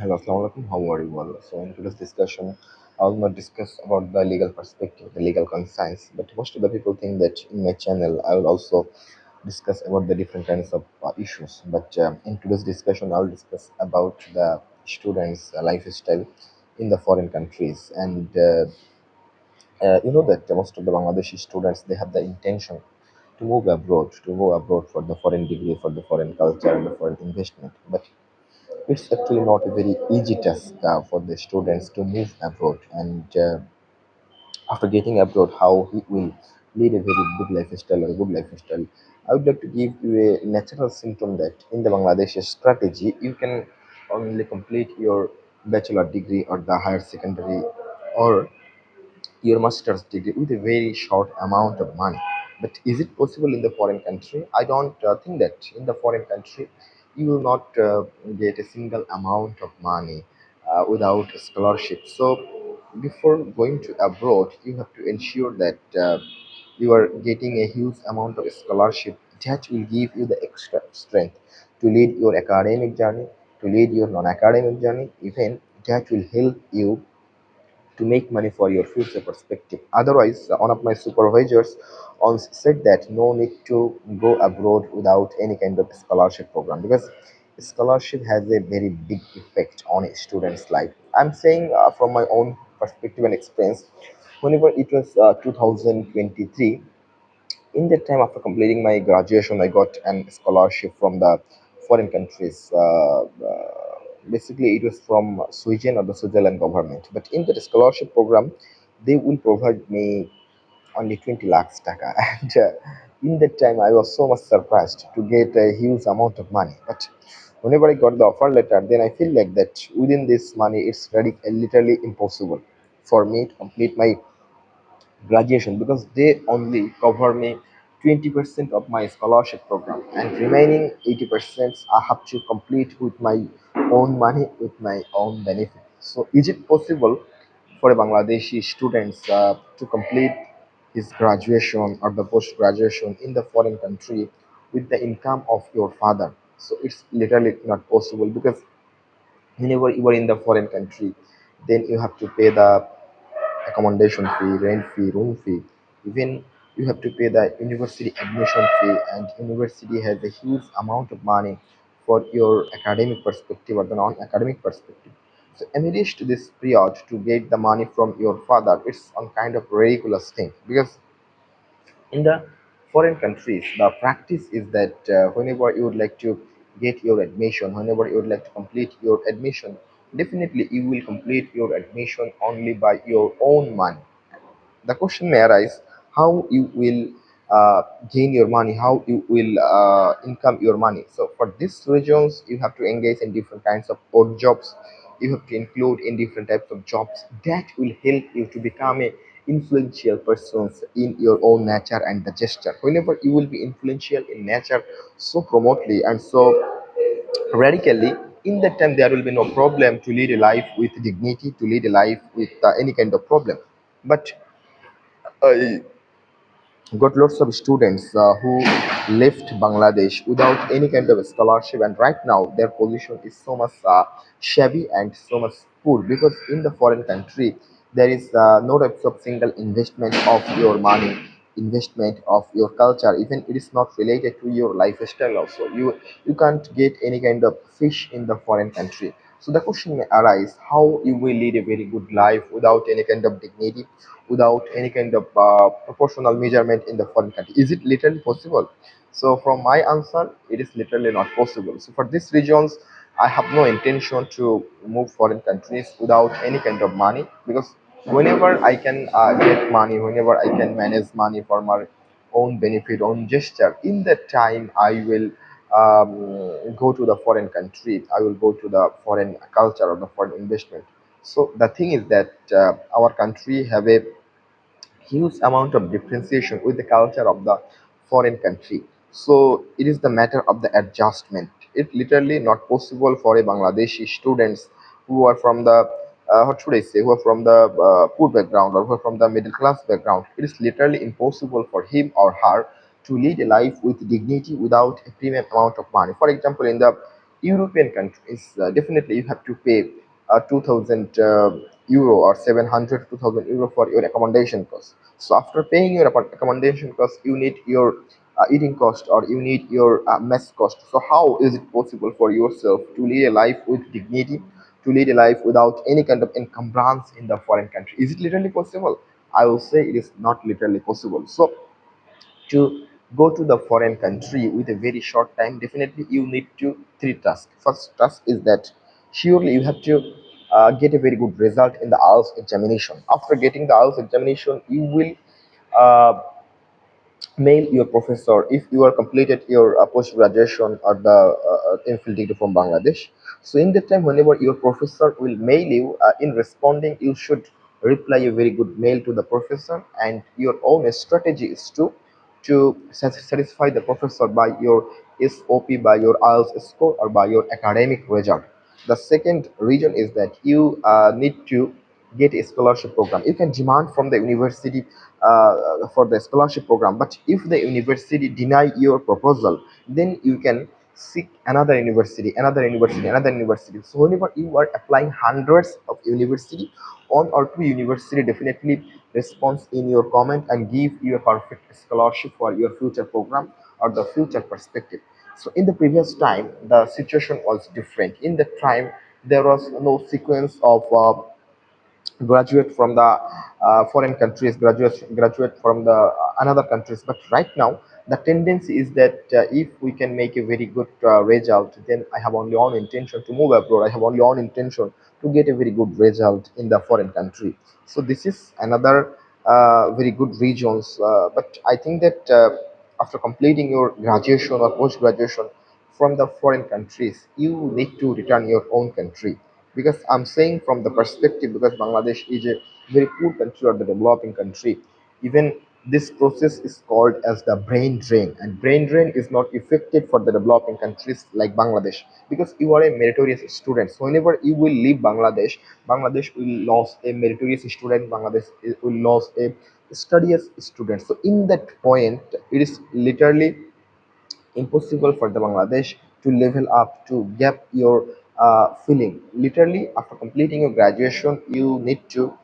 Hello, Assalamu alaikum. How are you all? So, in today's discussion, I will not discuss about the legal perspective, the legal concerns, but most of the people think that in my channel I will also discuss about the different kinds of issues. But in today's discussion, I will discuss about the students' lifestyle in the foreign countries. And you know that most of the Bangladeshi students they have the intention to go abroad for the foreign degree, for the foreign culture, and the foreign investment. But it's actually not a very easy task for the students to move abroad, and after getting abroad, how he will lead a very good lifestyle or good lifestyle. I would like to give you a natural symptom that in the Bangladeshi strategy, you can only complete your bachelor degree or the higher secondary or your master's degree with a very short amount of money. But is it possible in the foreign country? I don't think that in the foreign country you will not get a single amount of money without a scholarship. So before going to abroad, you have to ensure that you are getting a huge amount of scholarship that will give you the extra strength to lead your academic journey, to lead your non-academic journey, even that will help you to make money for your future perspective. Otherwise, one of my supervisors once said that no need to go abroad without any kind of scholarship program because scholarship has a very big effect on a student's life. I'm saying from my own perspective and experience, whenever it was 2023, in that time after completing my graduation I got an scholarship from the foreign countries basically it was from Sweden or the Switzerland government, but in that scholarship program they will provide me only 20 lakhs taka and in that time I was so much surprised to get a huge amount of money. But whenever I got the offer letter, then I feel like that within this money it's very literally impossible for me to complete my graduation because they only cover me 20% of my scholarship program, and remaining 80% I have to complete with my own money, with my own benefit. So is it possible for a Bangladeshi students to complete his graduation or the post graduation in the foreign country with the income of your father? So it's literally not possible because whenever you are in the foreign country, then you have to pay the accommodation fee, rent fee, room fee. Even you have to pay the university admission fee, and university has a huge amount of money for your academic perspective or the non-academic perspective. So amidst this period to get the money from your father, it's on kind of ridiculous thing because in the foreign countries, the practice is that whenever you would like to get your admission, whenever you would like to complete your admission, definitely you will complete your admission only by your own money. The question may arise how you will gain your money, how you will income your money. So for these regions you have to engage in different kinds of odd jobs, you have to include in different types of jobs that will help you to become a influential persons in your own nature and the gesture. Whenever you will be influential in nature so promotely and so radically, in that time there will be no problem to lead a life with dignity, to lead a life with any kind of problem. But I got lots of students who left Bangladesh without any kind of scholarship, and right now their position is so much shabby and so much poor because in the foreign country there is no types of single investment of your money, investment of your culture. Even it is not related to your lifestyle. Also, you can't get any kind of fish in the foreign country. So the question may arise how you will lead a very good life without any kind of dignity, without any kind of proportional measurement in the foreign country. Is it literally possible? So from my answer, it is literally not possible. So for these regions, I have no intention to move foreign countries without any kind of money because whenever I can get money, whenever I can manage money for my own benefit, own gesture, in that time I will go to the foreign country. I will go to the foreign culture or the foreign investment. So the thing is that our country have a huge amount of differentiation with the culture of the foreign country. So it is the matter of the adjustment. It literally not possible for a Bangladeshi students who are from the what should I say, who are from the poor background or who are from the middle class background. It is literally impossible for him or her to lead a life with dignity without a premium amount of money. For example, in the European countries, definitely you have to pay 2000 euro or 700 2000 euro for your accommodation cost. So after paying your accommodation cost, you need your eating cost, or you need your mess cost. So how is it possible for yourself to lead a life with dignity, to lead a life without any kind of encumbrance in the foreign country? Is it literally possible? I will say it is not literally possible. So to go to the foreign country with a very short time, definitely you need to three tasks. First task is that surely you have to get a very good result in the IELTS examination. After getting the IELTS examination, you will uh, mail your professor if you are completed your post graduation or the MPhil degree from Bangladesh. So in that time, whenever your professor will mail you, in responding, you should reply a very good mail to the professor, and your own strategy is to satisfy the professor by your SOP, by your IELTS score, or by your academic result. The second reason is that you need to get a scholarship program. You can demand from the university for the scholarship program, but if the university deny your proposal, then you can seek another university, another university, another university. So whenever you are applying hundreds of university, one or two university definitely response in your comment and give you a perfect scholarship for your future program or the future perspective. So in the previous time, the situation was different. In that time, there was no sequence of graduate from the foreign countries, graduate from the another countries. But right now, the tendency is that if we can make a very good result, then I have only one intention to move abroad. I have only one intention to get a very good result in the foreign country. So this is another very good regions. But I think that after completing your graduation or post graduation from the foreign countries, you need to return your own country. Because I'm saying from the perspective, because Bangladesh is a very poor country or the developing country, even this process is called as the brain drain, and brain drain is not effective for the developing countries like Bangladesh, because you are a meritorious student. So whenever you will leave Bangladesh, Bangladesh will lose a meritorious student, Bangladesh will lose a studious student. So in that point, it is literally impossible for the Bangladesh to level up, to gap your feeling. Literally, after completing your graduation, you need to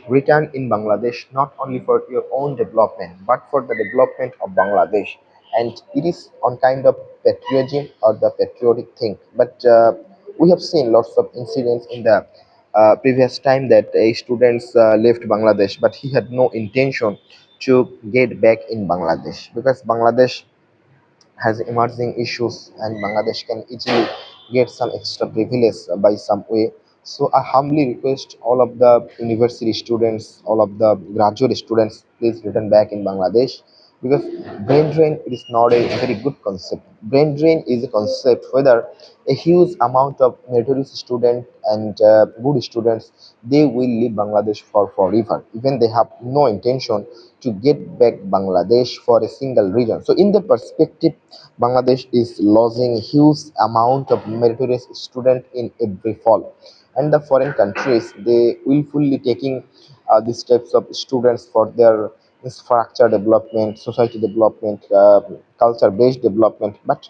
return in Bangladesh, not only for your own development but for the development of Bangladesh. And it is on kind of patriotism or the patriotic thing. But we have seen lots of incidents in the previous time that a students left Bangladesh, but he had no intention to get back in Bangladesh, because Bangladesh has emerging issues and Bangladesh can easily get some extra privilege by some way. So I humbly request all of the university students, all of the graduate students, please return back in Bangladesh, because brain drain it is not a very good concept. Brain drain is a concept whether a huge amount of meritorious students and good students, they will leave Bangladesh for forever. Even they have no intention to get back Bangladesh for a single region. So in the perspective, Bangladesh is losing huge amount of meritorious student in every fall, and the foreign countries they willfully taking these types of students for their infrastructure development, society development, culture-based development. But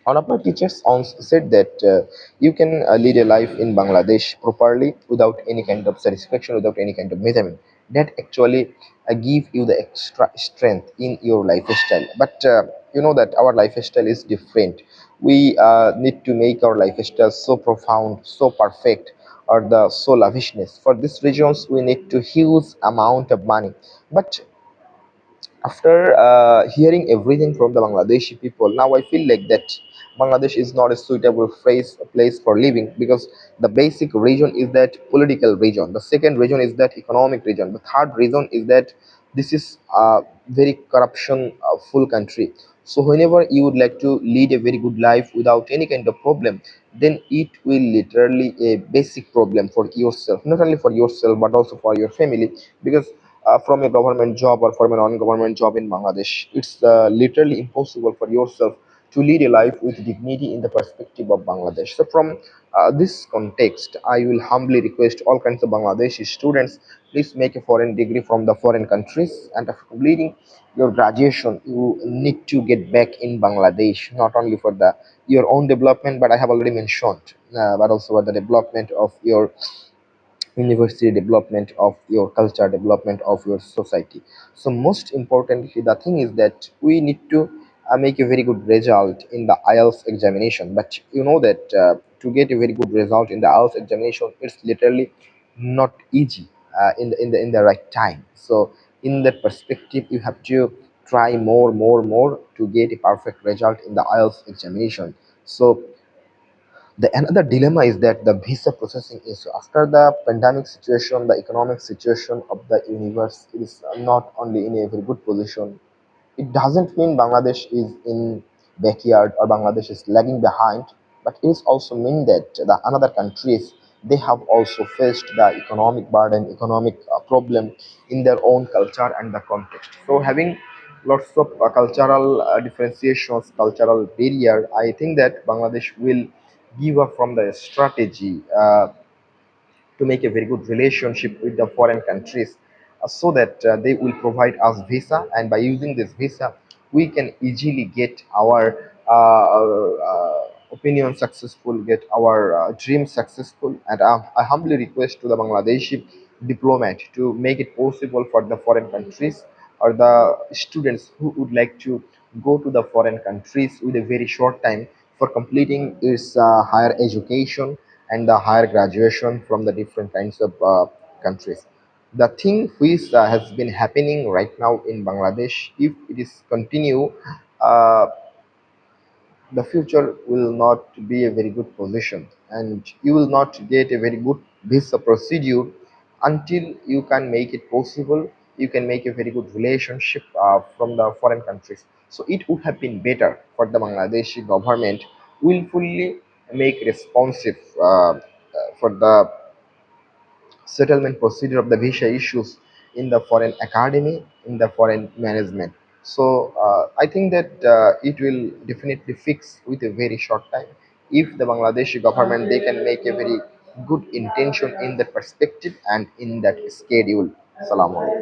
one of my teachers once said that you can lead a life in Bangladesh properly without any kind of satisfaction, without any kind of measurement. That actually give you the extra strength in your lifestyle. But you know that our lifestyle is different. We need to make our lifestyle so profound, so perfect, or the so lavishness. For these reasons, we need to huge amount of money. But after hearing everything from the Bangladeshi people, now I feel like that Bangladesh is not a suitable place for living, because the basic reason is that political reason. The second reason is that economic reason. The third reason is that this is a very corruption full country. So whenever you would like to lead a very good life without any kind of problem, then it will literally a basic problem for yourself, not only for yourself but also for your family, because from a government job or from a non-government job in Bangladesh, it's literally impossible for yourself to lead a life with dignity in the perspective of Bangladesh. So, from this context, I will humbly request all kinds of Bangladeshi students, please make a foreign degree from the foreign countries, and after completing your graduation, you need to get back in Bangladesh, not only for the your own development, but I have already mentioned, but also for the development of your university, development of your culture, development of your society. So most importantly, the thing is that we need to make a very good result in the IELTS examination. But you know that to get a very good result in the IELTS examination, it's literally not easy in the right time. So in that perspective, you have to try more to get a perfect result in the IELTS examination. So the another dilemma is that the visa processing issue. After the pandemic situation, the economic situation of the universe is not only in a very good position. It doesn't mean Bangladesh is in backyard or Bangladesh is lagging behind, but it is also mean that the another countries, they have also faced the economic burden, economic problem in their own culture and the context. So having lots of cultural differentiations, cultural barrier, I think that Bangladesh will give up from the strategy to make a very good relationship with the foreign countries, so that they will provide us visa, and by using this visa we can easily get our opinion successful, get our dream successful. And I humbly request to the Bangladeshi diplomat to make it possible for the foreign countries or the students who would like to go to the foreign countries with a very short time for completing his higher education and the higher graduation from the different kinds of countries. The thing which has been happening right now in Bangladesh, if it is continue, uh, the future will not be a very good position, and you will not get a very good visa procedure until you can make it possible, you can make a very good relationship from the foreign countries. So it would have been better for the Bangladeshi government willfully make responsive for the settlement procedure of the visa issues in the foreign academy, in the foreign management. So I think that it will definitely fix with a very short time if the Bangladeshi government they can make a very good intention in that perspective and in that schedule. Salam alaikum.